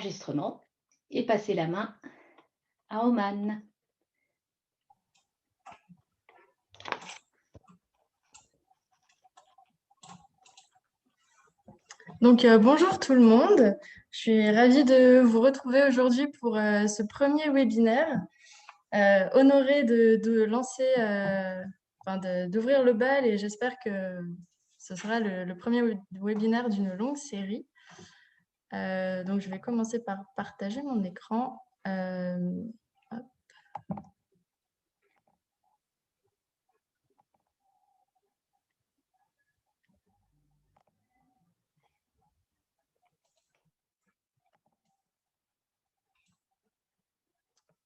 Enregistrement et passer la main à Oman. Bonjour tout le monde. Je suis ravie de vous retrouver aujourd'hui pour ce premier webinaire. Honorée de lancer, d'ouvrir le bal, et j'espère que ce sera le premier webinaire d'une longue série. Donc, je vais commencer par partager mon écran. Hop.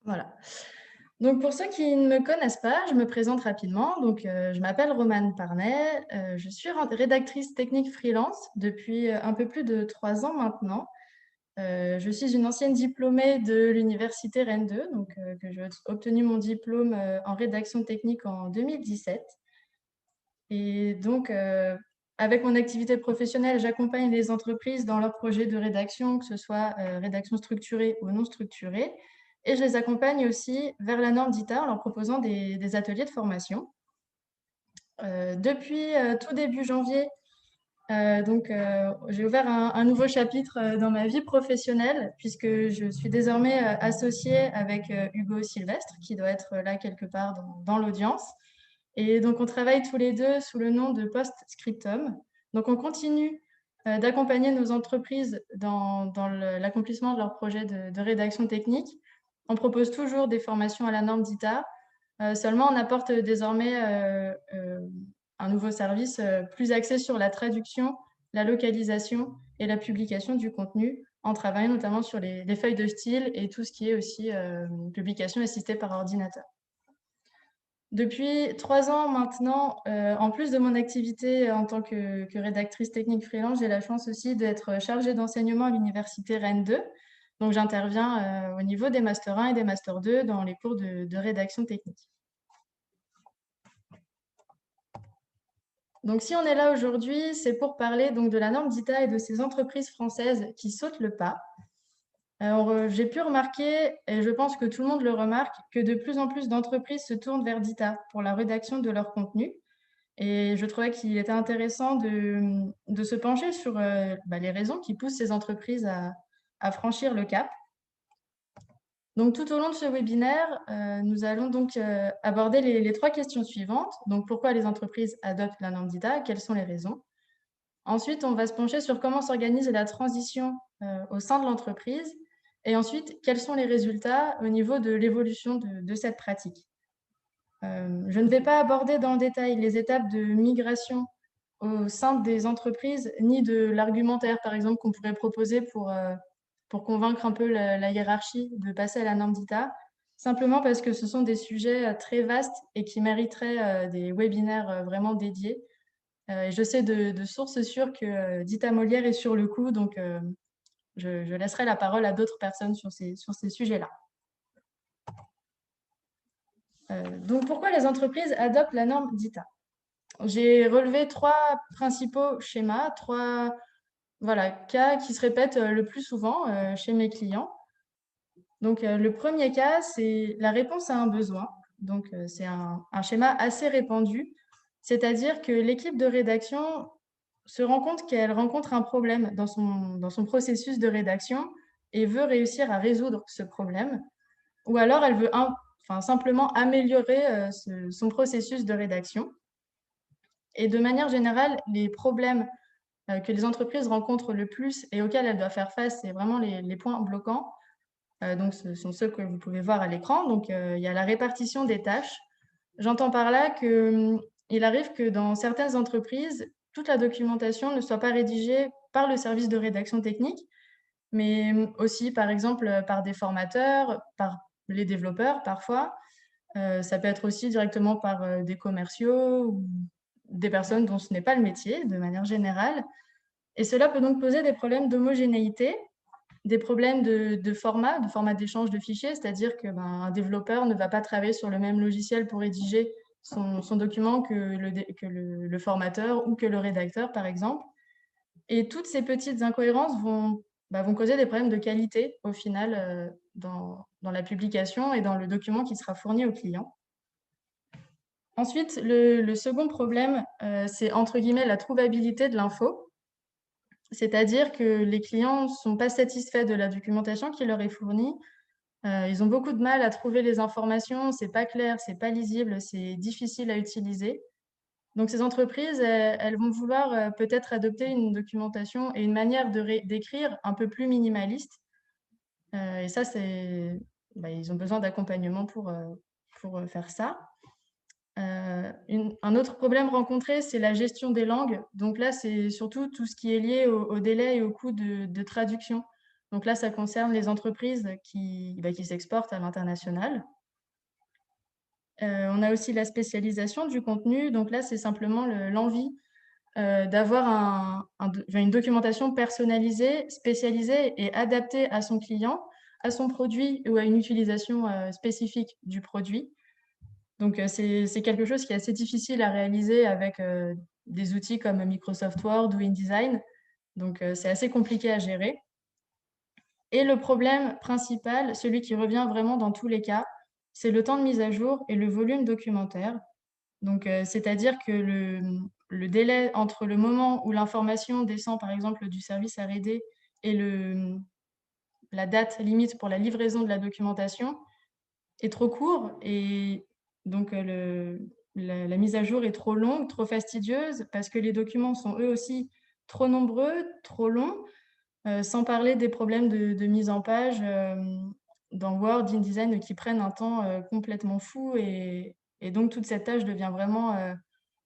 Voilà. Donc, pour ceux qui ne me connaissent pas, je me présente rapidement. Je m'appelle Romane Parnet. Je suis rédactrice technique freelance depuis un peu plus de 3 ans maintenant. Je suis une ancienne diplômée de l'université Rennes 2, que j'ai obtenu mon diplôme en rédaction technique en 2017. Et donc, avec mon activité professionnelle, j'accompagne les entreprises dans leurs projets de rédaction, que ce soit rédaction structurée ou non structurée. Et je les accompagne aussi vers la norme d'ITA en leur proposant des ateliers de formation. Depuis tout début janvier, j'ai ouvert un nouveau chapitre dans ma vie professionnelle, puisque je suis désormais associée avec Hugo Sylvestre, qui doit être là quelque part dans l'audience. Et donc, on travaille tous les deux sous le nom de Postscriptum. Donc, on continue d'accompagner nos entreprises dans l'accomplissement de leurs projets de rédaction technique. On propose toujours des formations à la norme d'ITA. Seulement, on apporte désormais un nouveau service plus axé sur la traduction, la localisation et la publication du contenu, en travaillant notamment sur les feuilles de style et tout ce qui est aussi publication assistée par ordinateur. Depuis 3 ans maintenant, en plus de mon activité en tant que rédactrice technique freelance, j'ai la chance aussi d'être chargée d'enseignement à l'université Rennes 2. Donc, j'interviens au niveau des Master 1 et des Master 2 dans les cours de rédaction technique. Donc, si on est là aujourd'hui, c'est pour parler donc, de la norme d'ITA et de ces entreprises françaises qui sautent le pas. Alors, j'ai pu remarquer, et je pense que tout le monde le remarque, que de plus en plus d'entreprises se tournent vers d'ITA pour la rédaction de leur contenu. Et je trouvais qu'il était intéressant de se pencher sur les raisons qui poussent ces entreprises à franchir le cap. Donc, tout au long de ce webinaire, nous allons donc aborder les 3 questions suivantes. Donc, pourquoi les entreprises adoptent la norme d'ITA? Quelles sont les raisons? Ensuite, on va se pencher sur comment s'organise la transition au sein de l'entreprise. Et ensuite, quels sont les résultats au niveau de l'évolution de cette pratique? Je ne vais pas aborder dans le détail les étapes de migration au sein des entreprises, ni de l'argumentaire, par exemple, qu'on pourrait proposer pour convaincre un peu la hiérarchie de passer à la norme d'ITA, simplement parce que ce sont des sujets très vastes et qui mériteraient des webinaires vraiment dédiés. Et je sais de sources sûres que Dita Molière est sur le coup, donc je laisserai la parole à d'autres personnes sur ces sujets-là. Donc, pourquoi les entreprises adoptent la norme d'ITA? J'ai relevé 3 principaux schémas, 3 cas qui se répètent le plus souvent chez mes clients. Donc, le premier cas, c'est la réponse à un besoin. Donc, c'est un schéma assez répandu, c'est-à-dire que l'équipe de rédaction se rend compte qu'elle rencontre un problème dans son processus de rédaction et veut réussir à résoudre ce problème. Ou alors, elle veut simplement améliorer son processus de rédaction. Et de manière générale, les problèmes que les entreprises rencontrent le plus et auxquels elles doivent faire face, c'est vraiment les points bloquants. Donc, ce sont ceux que vous pouvez voir à l'écran. Donc, il y a la répartition des tâches. J'entends par là qu'il arrive que dans certaines entreprises, toute la documentation ne soit pas rédigée par le service de rédaction technique, mais aussi, par exemple, par des formateurs, par les développeurs parfois. Ça peut être aussi directement par des commerciaux ou des personnes dont ce n'est pas le métier, de manière générale. Et cela peut donc poser des problèmes d'homogénéité, des problèmes de format d'échange de fichiers, c'est-à-dire qu'un développeur ne va pas travailler sur le même logiciel pour rédiger son document que le formateur ou que le rédacteur, par exemple. Et toutes ces petites incohérences vont vont causer des problèmes de qualité au final dans la publication et dans le document qui sera fourni au client. Ensuite, le second problème, c'est entre guillemets la trouvabilité de l'info. C'est-à-dire que les clients ne sont pas satisfaits de la documentation qui leur est fournie. Ils ont beaucoup de mal à trouver les informations, c'est pas clair, c'est pas lisible, c'est difficile à utiliser. Donc ces entreprises, elles vont vouloir peut-être adopter une documentation et une manière d'écrire un peu plus minimaliste. Et ça, ils ont besoin d'accompagnement pour faire ça. Un autre problème rencontré, c'est la gestion des langues. Donc là, c'est surtout tout ce qui est lié au délai et au coût de traduction. Donc là, ça concerne les entreprises qui s'exportent à l'international. On a aussi la spécialisation du contenu. Donc là, c'est simplement l'envie d'avoir une documentation personnalisée, spécialisée et adaptée à son client, à son produit ou à une utilisation spécifique du produit. Donc, c'est quelque chose qui est assez difficile à réaliser avec des outils comme Microsoft Word ou InDesign. Donc, c'est assez compliqué à gérer. Et le problème principal, celui qui revient vraiment dans tous les cas, c'est le temps de mise à jour et le volume documentaire. Donc, c'est-à-dire que le délai entre le moment où l'information descend, par exemple, du service R&D et la date limite pour la livraison de la documentation est trop court et donc la mise à jour est trop longue, trop fastidieuse parce que les documents sont eux aussi trop nombreux, trop longs, sans parler des problèmes de mise en page dans Word, InDesign qui prennent un temps complètement fou et donc toute cette tâche devient vraiment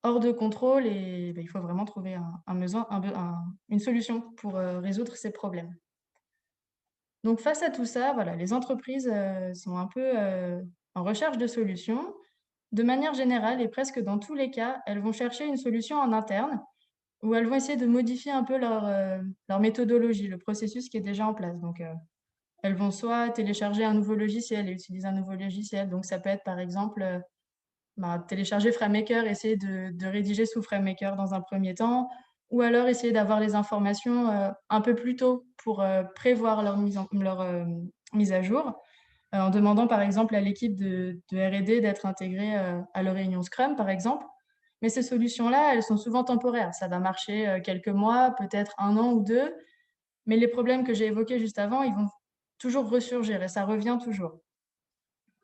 hors de contrôle et il faut vraiment trouver une solution pour résoudre ces problèmes. Donc face à tout ça, voilà, les entreprises sont un peu en recherche de solutions. De manière générale et presque dans tous les cas, elles vont chercher une solution en interne ou elles vont essayer de modifier un peu leur méthodologie, le processus qui est déjà en place. Donc, elles vont soit télécharger un nouveau logiciel et utiliser un nouveau logiciel. Donc, ça peut être par exemple télécharger FrameMaker, essayer de rédiger sous FrameMaker dans un premier temps, ou alors essayer d'avoir les informations un peu plus tôt pour prévoir leur mise à jour, en demandant par exemple à l'équipe de R&D d'être intégrée à leur réunion Scrum, par exemple. Mais ces solutions-là, elles sont souvent temporaires. Ça va marcher quelques mois, peut-être 1 an ou 2, mais les problèmes que j'ai évoqués juste avant, ils vont toujours ressurgir et ça revient toujours.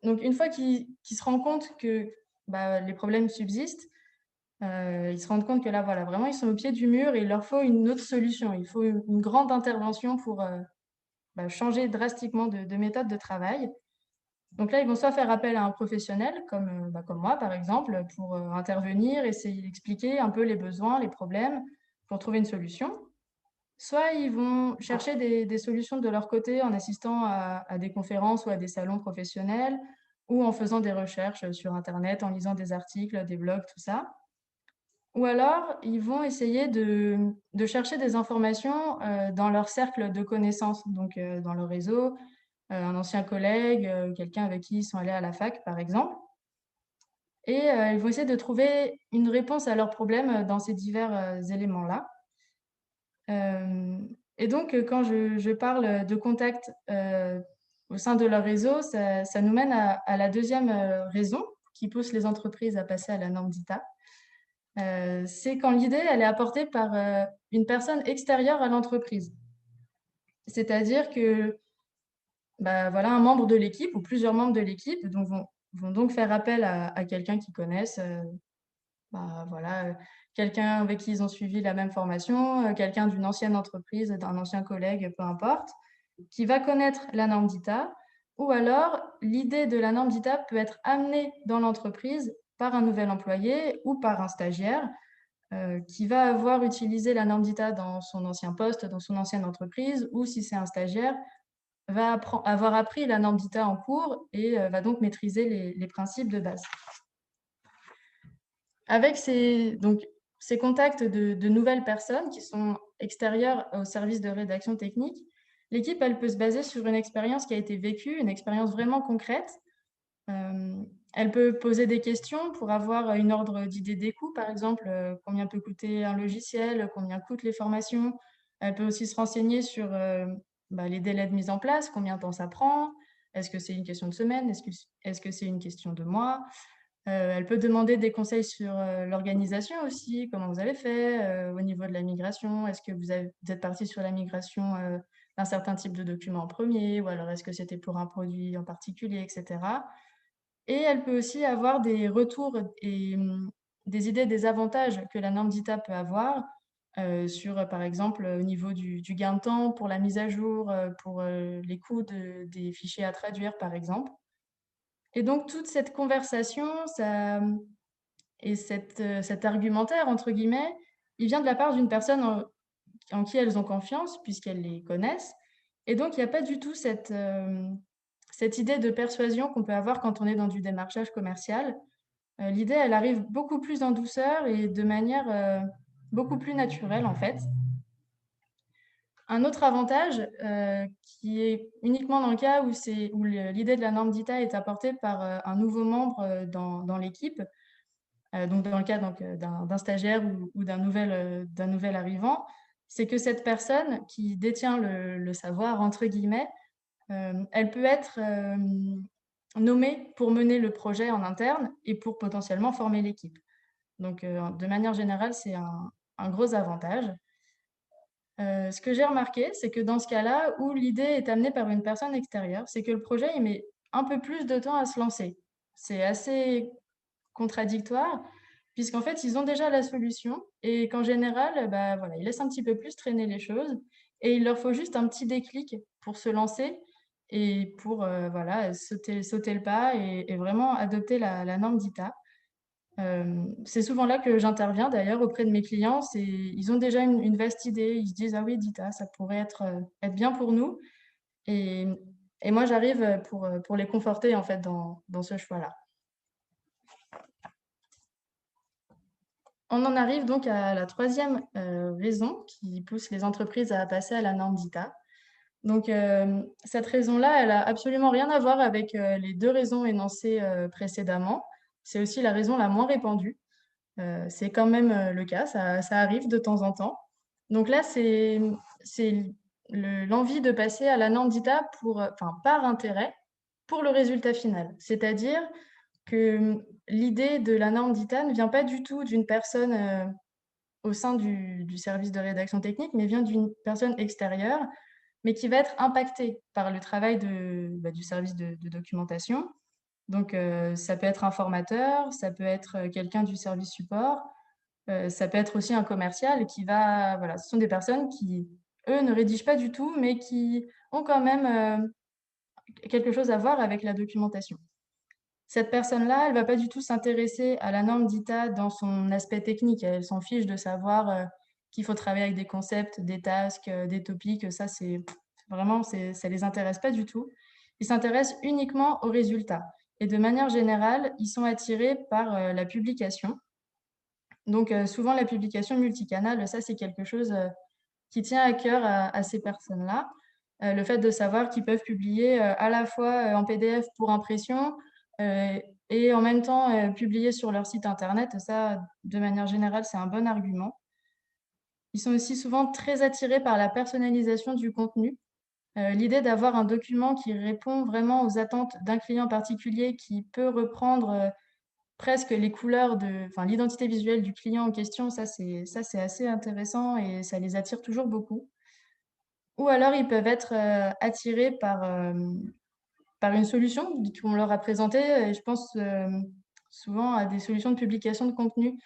Donc, une fois qu'ils se rendent compte que les problèmes subsistent, ils se rendent compte que là, voilà, vraiment, ils sont au pied du mur et il leur faut une autre solution. Il faut une grande intervention pour changer drastiquement de méthode de travail. Donc là, ils vont soit faire appel à un professionnel, comme moi, par exemple, pour intervenir, essayer d'expliquer un peu les besoins, les problèmes, pour trouver une solution. Soit ils vont chercher des solutions de leur côté en assistant à des conférences ou à des salons professionnels, ou en faisant des recherches sur Internet, en lisant des articles, des blogs, tout ça. Ou alors, ils vont essayer de chercher des informations dans leur cercle de connaissances, donc dans leur réseau, un ancien collègue, quelqu'un avec qui ils sont allés à la fac, par exemple. Et ils vont essayer de trouver une réponse à leurs problèmes dans ces divers éléments-là. Et donc, quand je parle de contact au sein de leur réseau, ça nous mène à la deuxième raison qui pousse les entreprises à passer à la norme DITA. C'est quand l'idée, elle est apportée par une personne extérieure à l'entreprise. C'est-à-dire que voilà, un membre de l'équipe ou plusieurs membres de l'équipe vont donc faire appel à quelqu'un qu'ils connaissent, voilà, quelqu'un avec qui ils ont suivi la même formation, quelqu'un d'une ancienne entreprise, d'un ancien collègue, peu importe, qui va connaître la norme DITA, ou alors l'idée de la norme DITA peut être amenée dans l'entreprise par un nouvel employé ou par un stagiaire qui va avoir utilisé la norme DITA dans son ancien poste, dans son ancienne entreprise, ou si c'est un stagiaire, va avoir appris la norme DITA en cours et va donc maîtriser les principes de base. Avec ces contacts de nouvelles personnes qui sont extérieures au service de rédaction technique, l'équipe, elle peut se baser sur une expérience qui a été vécue, une expérience vraiment concrète. Elle peut poser des questions pour avoir une ordre d'idée des coûts, par exemple, combien peut coûter un logiciel, combien coûtent les formations. Elle peut aussi se renseigner sur les délais de mise en place, combien de temps ça prend, est-ce que c'est une question de semaine, est-ce que c'est une question de mois. Elle peut demander des conseils sur l'organisation aussi, comment vous avez fait au niveau de la migration, est-ce que vous êtes parti sur la migration d'un certain type de document en premier, ou alors est-ce que c'était pour un produit en particulier, etc. Et elle peut aussi avoir des retours et des idées des avantages que la norme DITA peut avoir sur, par exemple, au niveau du gain de temps pour la mise à jour, pour les coûts des fichiers à traduire, par exemple. Et donc, toute cette conversation et cet argumentaire, entre guillemets, il vient de la part d'une personne en qui elles ont confiance, puisqu'elles les connaissent. Et donc, il n'y a pas du tout cette idée de persuasion qu'on peut avoir quand on est dans du démarchage commercial. L'idée, elle arrive beaucoup plus en douceur et de manière beaucoup plus naturelle, en fait. Un autre avantage, qui est uniquement dans le cas où l'idée de la norme DITA est apportée par un nouveau membre dans l'équipe, donc dans le cas d'un stagiaire ou d'un nouvel arrivant, c'est que cette personne qui détient le savoir, entre guillemets, elle peut être nommée pour mener le projet en interne et pour potentiellement former l'équipe. Donc, de manière générale, c'est un gros avantage. Ce que j'ai remarqué, c'est que dans ce cas-là, où l'idée est amenée par une personne extérieure, c'est que le projet, il met un peu plus de temps à se lancer. C'est assez contradictoire, puisqu'en fait, ils ont déjà la solution et qu'en général, voilà, ils laissent un petit peu plus traîner les choses et il leur faut juste un petit déclic pour se lancer et pour voilà, sauter le pas et vraiment adopter la norme DITA. C'est souvent là que j'interviens d'ailleurs auprès de mes clients. Ils ont déjà une vaste idée. Ils se disent, ah oui, Dita, ça pourrait être bien pour nous. Et, et moi, j'arrive pour les conforter en fait dans ce choix-là. On en arrive donc à la troisième raison qui pousse les entreprises à passer à la norme Dita. Donc, cette raison-là, elle a absolument rien à voir avec les deux raisons énoncées précédemment. C'est aussi la raison la moins répandue. C'est quand même le cas, ça arrive de temps en temps. Donc là, c'est l'envie de passer à la norme DITA par intérêt pour le résultat final. C'est-à-dire que l'idée de la norme DITA ne vient pas du tout d'une personne au sein du service de rédaction technique, mais vient d'une personne extérieure, mais qui va être impactée par le travail du service de documentation. Donc, ça peut être un formateur, ça peut être quelqu'un du service support, ça peut être aussi un commercial qui va, voilà, ce sont des personnes qui, eux, ne rédigent pas du tout, mais qui ont quand même quelque chose à voir avec la documentation. Cette personne-là, elle ne va pas du tout s'intéresser à la norme DITA dans son aspect technique. Elle s'en fiche de savoir qu'il faut travailler avec des concepts, des tasks, des topics. Ça, ça ne les intéresse pas du tout. Ils s'intéressent uniquement aux résultats. Et de manière générale, ils sont attirés par la publication. Donc, souvent, la publication multicanale, ça, c'est quelque chose qui tient à cœur à ces personnes-là. Le fait de savoir qu'ils peuvent publier à la fois en PDF pour impression et en même temps publier sur leur site internet, ça, de manière générale, c'est un bon argument. Ils sont aussi souvent très attirés par la personnalisation du contenu. L'idée d'avoir un document qui répond vraiment aux attentes d'un client particulier, qui peut reprendre presque les couleurs l'identité visuelle du client en question, ça c'est assez intéressant et ça les attire toujours beaucoup. Ou alors ils peuvent être attirés par une solution qu'on leur a présentée. Et je pense souvent à des solutions de publication de contenu.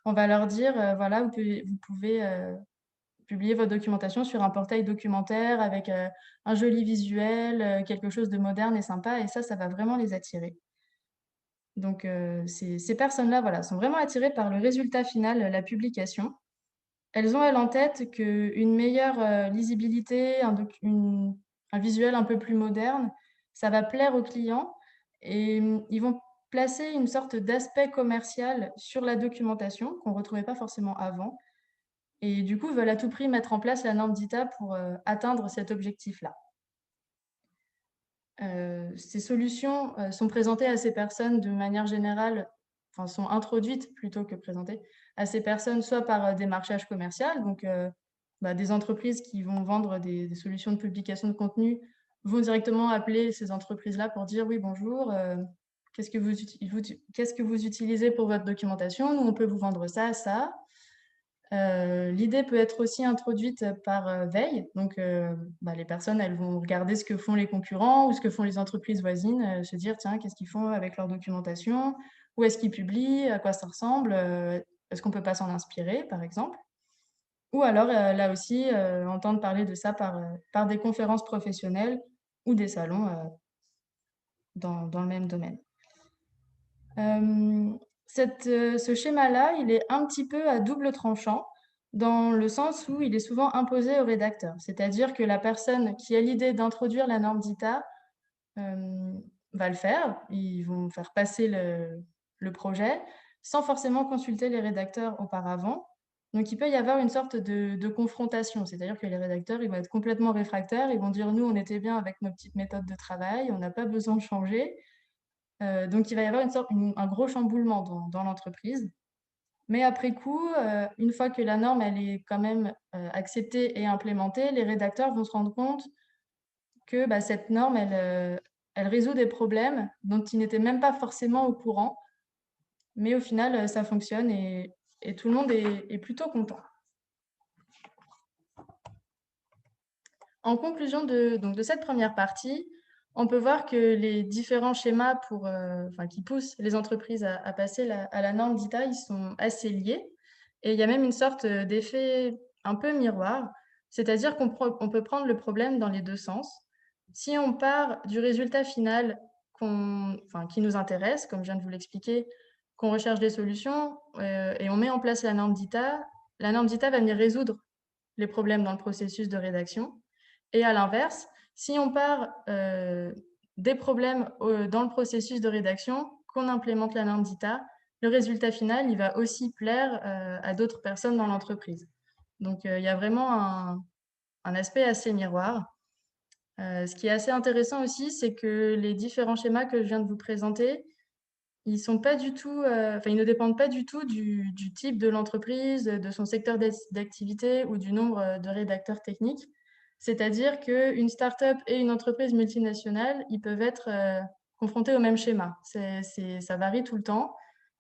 On va leur dire, voilà, vous pouvez publier votre documentation sur un portail documentaire avec un joli visuel, quelque chose de moderne et sympa. Et ça va vraiment les attirer. Donc, ces personnes-là, voilà, sont vraiment attirées par le résultat final, la publication. Elles ont, elles, en tête qu'une meilleure lisibilité, un visuel un peu plus moderne, ça va plaire aux clients et ils vont placer une sorte d'aspect commercial sur la documentation qu'on ne retrouvait pas forcément avant. Et du coup, veulent à tout prix mettre en place la norme DITA pour atteindre cet objectif-là. Ces solutions sont présentées à ces personnes de manière générale, sont introduites plutôt que présentées à ces personnes, soit par démarchage commercial, donc des entreprises qui vont vendre des solutions de publication de contenu vont directement appeler ces entreprises-là pour dire oui, bonjour, qu'est-ce que vous utilisez pour votre documentation? Nous, on peut vous vendre ça, ça. L'idée peut être aussi introduite par veille. Donc, les personnes, elles vont regarder ce que font les concurrents ou ce que font les entreprises voisines, se dire, tiens, qu'est-ce qu'ils font avec leur documentation? Où est-ce qu'ils publient? À quoi ça ressemble? Est-ce qu'on ne peut pas s'en inspirer, par exemple? Ou alors, là aussi, entendre parler de ça par des conférences professionnelles ou des salons dans le même domaine. Ce schéma-là, il est un petit peu à double tranchant dans le sens où il est souvent imposé au rédacteur. C'est-à-dire que la personne qui a l'idée d'introduire la norme DITA va le faire. Ils vont faire passer le projet sans forcément consulter les rédacteurs auparavant. Donc, il peut y avoir une sorte de confrontation. C'est-à-dire que les rédacteurs, ils vont être complètement réfractaires. Ils vont dire, nous, on était bien avec nos petites méthodes de travail, on n'a pas besoin de changer. Donc, il va y avoir un gros chamboulement dans l'entreprise. Mais après coup, une fois que la norme elle est quand même acceptée et implémentée, les rédacteurs vont se rendre compte que cette norme, elle résout des problèmes dont ils n'étaient même pas forcément au courant. Mais au final, ça fonctionne et tout le monde est plutôt content. En conclusion de cette première partie, on peut voir que les différents schémas qui poussent les entreprises à passer à la norme DITA, ils sont assez liés. Et il y a même une sorte d'effet un peu miroir, c'est-à-dire qu'on peut prendre le problème dans les deux sens. Si on part du résultat final qui nous intéresse, comme je viens de vous l'expliquer, qu'on recherche des solutions et on met en place la norme DITA va venir résoudre les problèmes dans le processus de rédaction. Et à l'inverse, si on part des problèmes dans le processus de rédaction, qu'on implémente la norme DITA, le résultat final, il va aussi plaire à d'autres personnes dans l'entreprise. Donc, il y a vraiment un aspect assez miroir. Ce qui est assez intéressant aussi, c'est que les différents schémas que je viens de vous présenter, ils sont pas du tout, ils ne dépendent pas du tout du type de l'entreprise, de son secteur d'activité ou du nombre de rédacteurs techniques. C'est-à-dire qu'une start-up et une entreprise multinationale, ils peuvent être confrontés au même schéma. Ça varie tout le temps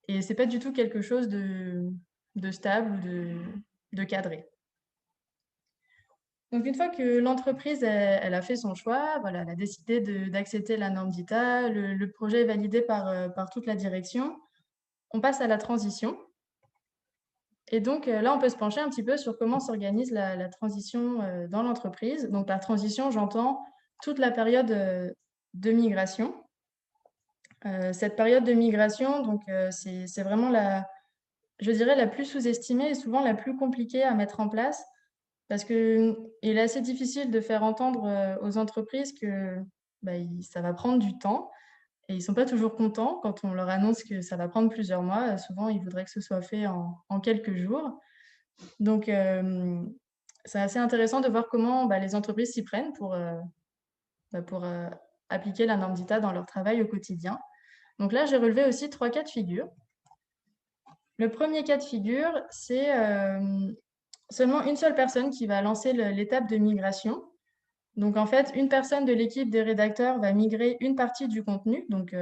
et c'est pas du tout quelque chose de stable ou de cadré. Donc, une fois que l'entreprise elle a fait son choix, voilà, elle a décidé d'accepter la norme DITA, le projet est validé par toute la direction, on passe à la transition. Et donc, là, on peut se pencher un petit peu sur comment s'organise la transition dans l'entreprise. Donc, par transition, j'entends toute la période de migration. Cette période de migration, donc, c'est vraiment je dirais, la plus sous-estimée et souvent la plus compliquée à mettre en place parce qu'il est assez difficile de faire entendre aux entreprises que ça va prendre du temps. Et ils ne sont pas toujours contents quand on leur annonce que ça va prendre plusieurs mois. Souvent, ils voudraient que ce soit fait en quelques jours. Donc, c'est assez intéressant de voir comment les entreprises s'y prennent pour appliquer la norme DITA dans leur travail au quotidien. Donc là, j'ai relevé aussi 3 cas de figure. Le premier cas de figure, c'est seulement une seule personne qui va lancer l'étape de migration. Donc, en fait, une personne de l'équipe des rédacteurs va migrer une partie du contenu, donc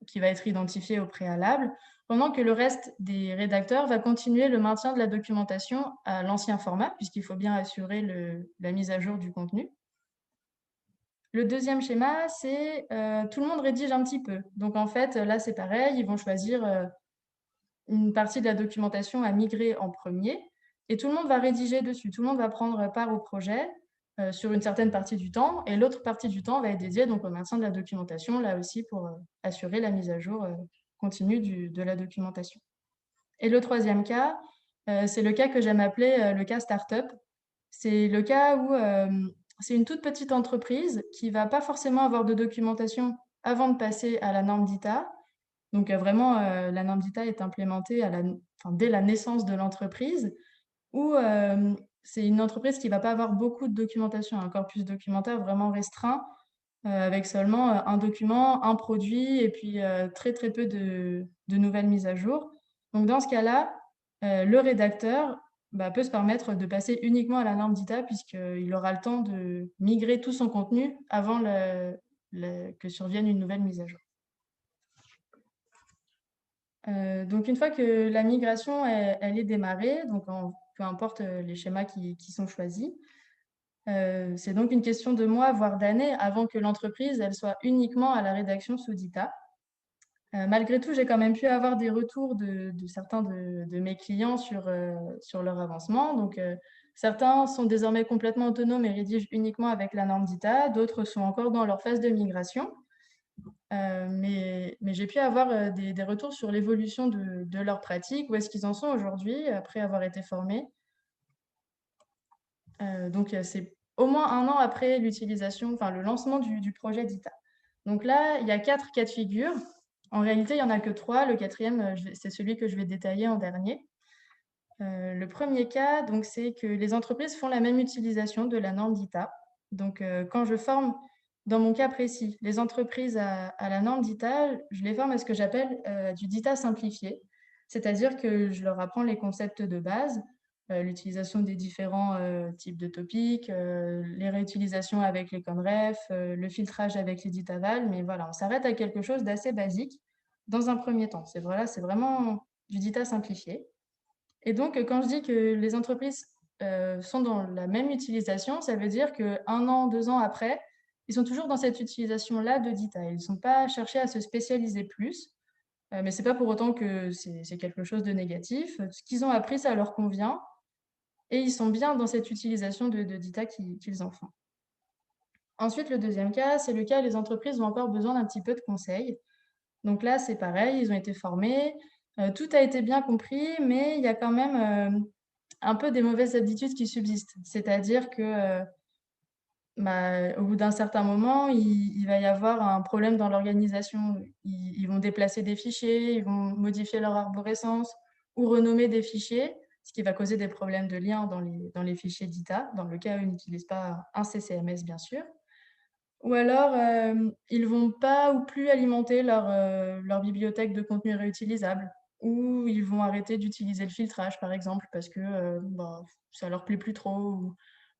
qui va être identifié au préalable, pendant que le reste des rédacteurs va continuer le maintien de la documentation à l'ancien format, puisqu'il faut bien assurer la mise à jour du contenu. Le deuxième schéma, c'est tout le monde rédige un petit peu. Donc, en fait, là, c'est pareil, ils vont choisir une partie de la documentation à migrer en premier, et tout le monde va rédiger dessus. Tout le monde va prendre part au projet sur une certaine partie du temps, et l'autre partie du temps va être dédiée donc, au maintien de la documentation, là aussi pour assurer la mise à jour continue de la documentation. Et le troisième cas, c'est le cas que j'aime appeler le cas start-up. C'est le cas où c'est une toute petite entreprise qui ne va pas forcément avoir de documentation avant de passer à la norme DITA. Donc, vraiment, la norme DITA est implémentée dès la naissance de l'entreprise, ou c'est une entreprise qui ne va pas avoir beaucoup de documentation, un corpus documentaire vraiment restreint, avec seulement un document, un produit, et puis très, très peu de nouvelles mises à jour. Donc, dans ce cas-là, le rédacteur peut se permettre de passer uniquement à la norme DITA puisqu'il aura le temps de migrer tout son contenu avant que survienne une nouvelle mise à jour. Donc une fois que la migration elle est démarrée, donc peu importe les schémas qui sont choisis, c'est donc une question de mois, voire d'années, avant que l'entreprise elle soit uniquement à la rédaction sous DITA. Malgré tout, j'ai quand même pu avoir des retours de certains de mes clients sur leur avancement. Donc, certains sont désormais complètement autonomes et rédigent uniquement avec la norme DITA. D'autres sont encore dans leur phase de migration. Mais j'ai pu avoir des retours sur l'évolution de leur pratique, où est-ce qu'ils en sont aujourd'hui après avoir été formés. Donc, c'est au moins 1 an après l'utilisation, enfin le lancement du projet DITA. Donc là, il y a 4 cas de figure. En réalité, il n'y en a que 3. Le quatrième, c'est celui que je vais détailler en dernier. Le premier cas, donc, c'est que les entreprises font la même utilisation de la norme DITA. Donc, quand je forme, dans mon cas précis, les entreprises à la norme DITA, je les forme à ce que j'appelle du DITA simplifié. C'est-à-dire que je leur apprends les concepts de base, l'utilisation des différents types de topics, les réutilisations avec les conref, le filtrage avec les DITaval. Mais voilà, on s'arrête à quelque chose d'assez basique dans un premier temps. C'est vraiment du DITA simplifié. Et donc, quand je dis que les entreprises sont dans la même utilisation, ça veut dire que 1 an, 2 ans après, ils sont toujours dans cette utilisation-là de DITA. Ils ne sont pas cherchés à se spécialiser plus, mais ce n'est pas pour autant que c'est quelque chose de négatif. Ce qu'ils ont appris, ça leur convient, et ils sont bien dans cette utilisation de DITA qu'ils en font. Ensuite, le deuxième cas, c'est le cas où les entreprises ont encore besoin d'un petit peu de conseils. Donc là, c'est pareil, ils ont été formés, tout a été bien compris, mais il y a quand même un peu des mauvaises habitudes qui subsistent. C'est-à-dire que au bout d'un certain moment, il va y avoir un problème dans l'organisation. Ils vont déplacer des fichiers, ils vont modifier leur arborescence ou renommer des fichiers, ce qui va causer des problèmes de lien dans les fichiers DITA, dans le cas où ils n'utilisent pas un CCMS, bien sûr. Ou alors, ils ne vont pas ou plus alimenter leur bibliothèque de contenu réutilisable, ou ils vont arrêter d'utiliser le filtrage, par exemple, parce que ça leur plaît plus trop,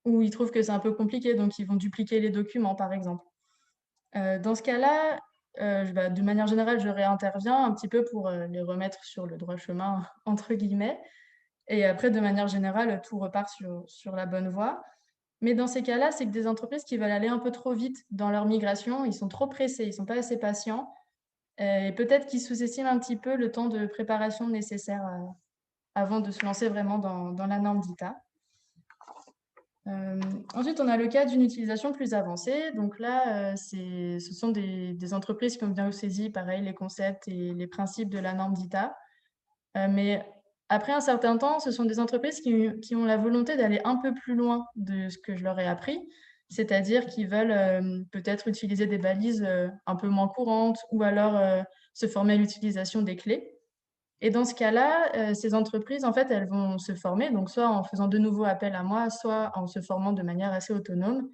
ou ils trouvent que c'est un peu compliqué, donc ils vont dupliquer les documents, par exemple. Dans ce cas-là, de manière générale, je réinterviens un petit peu pour les remettre sur le droit chemin, entre guillemets. Et après, de manière générale, tout repart sur la bonne voie. Mais dans ces cas-là, c'est que des entreprises qui veulent aller un peu trop vite dans leur migration, ils sont trop pressés, ils ne sont pas assez patients. Et peut-être qu'ils sous-estiment un petit peu le temps de préparation nécessaire avant de se lancer vraiment dans la norme DITA. Ensuite, on a le cas d'une utilisation plus avancée. Donc là, ce sont des entreprises qui ont bien saisi, pareil, les concepts et les principes de la norme DITA. Mais après un certain temps, ce sont des entreprises qui ont la volonté d'aller un peu plus loin de ce que je leur ai appris, c'est-à-dire qu'ils veulent peut-être utiliser des balises un peu moins courantes ou alors se former à l'utilisation des clés. Et dans ce cas-là, ces entreprises, en fait, elles vont se former, donc soit en faisant de nouveau appel à moi, soit en se formant de manière assez autonome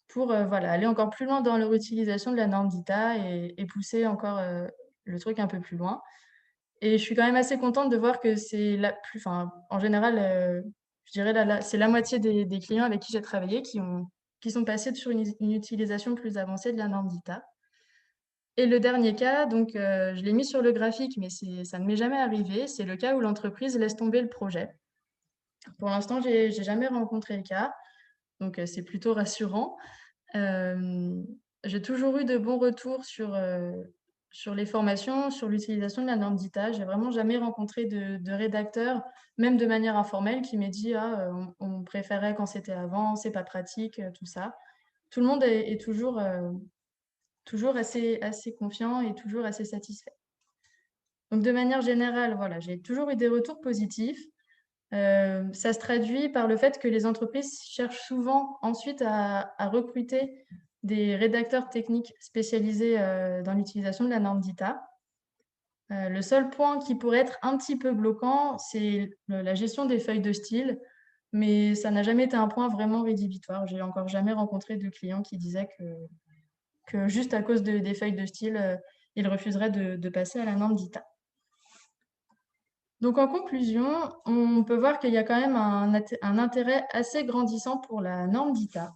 pour aller encore plus loin dans leur utilisation de la norme DITA et pousser encore le truc un peu plus loin. Et je suis quand même assez contente de voir que c'est en général, je dirais c'est la moitié des clients avec qui j'ai travaillé qui sont passés sur une utilisation plus avancée de la norme DITA. Et le dernier cas, donc je l'ai mis sur le graphique, mais ça ne m'est jamais arrivé, c'est le cas où l'entreprise laisse tomber le projet. Pour l'instant, j'ai jamais rencontré le cas, donc c'est plutôt rassurant. J'ai toujours eu de bons retours sur les formations, sur l'utilisation de la norme DITA. J'ai vraiment jamais rencontré de rédacteur, même de manière informelle, qui m'ait dit ah, on préférait quand c'était avant, c'est pas pratique, tout ça. Tout le monde est toujours assez confiant et toujours assez satisfait. Donc de manière générale, voilà, j'ai toujours eu des retours positifs. Ça se traduit par le fait que les entreprises cherchent souvent ensuite à recruter des rédacteurs techniques spécialisés dans l'utilisation de la norme DITA. Le seul point qui pourrait être un petit peu bloquant, c'est la gestion des feuilles de style, mais ça n'a jamais été un point vraiment rédhibitoire. J'ai encore jamais rencontré de clients qui disaient que juste à cause des feuilles de style, ils refuseraient de passer à la norme DITA. Donc, en conclusion, on peut voir qu'il y a quand même un intérêt assez grandissant pour la norme d'ITA,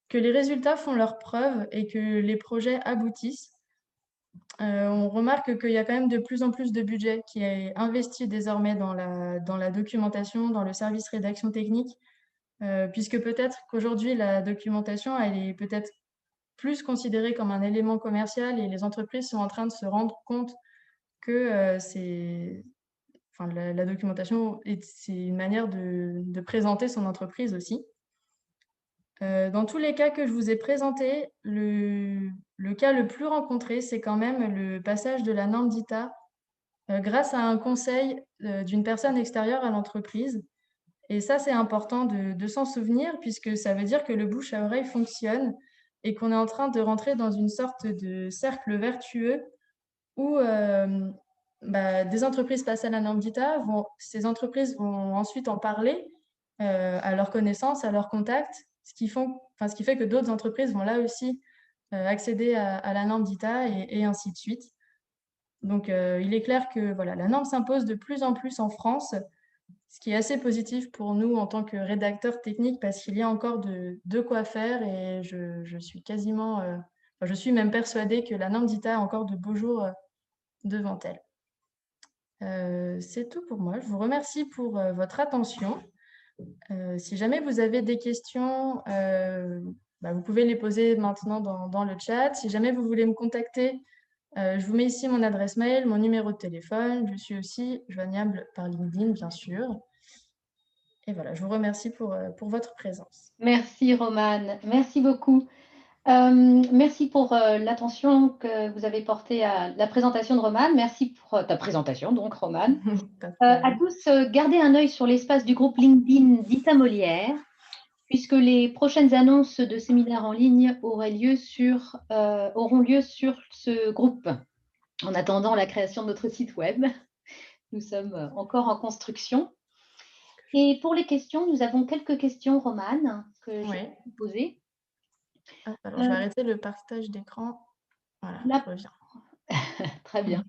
que les résultats font leurs preuves et que les projets aboutissent. On remarque qu'il y a quand même de plus en plus de budget qui est investi désormais dans la documentation, dans le service rédaction technique, puisque peut-être qu'aujourd'hui, la documentation, elle est peut-être plus considérée comme un élément commercial et les entreprises sont en train de se rendre compte que enfin, la documentation, c'est une manière de présenter son entreprise aussi. Dans tous les cas que je vous ai présentés, le cas le plus rencontré, c'est quand même le passage de la norme d'ITA grâce à un conseil d'une personne extérieure à l'entreprise. Et ça, c'est important de s'en souvenir puisque ça veut dire que le bouche à oreille fonctionne et qu'on est en train de rentrer dans une sorte de cercle vertueux où des entreprises passent à la norme d'ITA, ces entreprises vont ensuite en parler à leurs connaissances, à leurs contacts, ce qui fait que d'autres entreprises vont là aussi accéder à la norme d'ITA et ainsi de suite. Donc, il est clair que voilà, la norme s'impose de plus en plus en France, ce qui est assez positif pour nous en tant que rédacteurs techniques parce qu'il y a encore de quoi faire et je suis quasiment, je suis même persuadée que la norme d'ITA a encore de beaux jours devant elle. C'est tout pour moi. Je vous remercie pour votre attention. Si jamais vous avez des questions, vous pouvez les poser maintenant dans le chat. Si jamais vous voulez me contacter, je vous mets ici mon adresse mail, mon numéro de téléphone. Je suis aussi joignable par LinkedIn, bien sûr. Et voilà, je vous remercie pour votre présence. Merci Romane, merci beaucoup. Merci pour l'attention que vous avez portée à la présentation de Romane. Merci pour ta présentation, donc Romane. Pas de À problème. tous, gardez un œil sur l'espace du groupe LinkedIn d'ITA Molière, puisque les prochaines annonces de séminaires en ligne auront lieu sur ce groupe. En attendant la création de notre site web, nous sommes encore en construction. Et pour les questions, nous avons quelques questions, Romane, que je vais vous poser. Alors, je vais arrêter le partage d'écran. Voilà, je reviens. Très bien.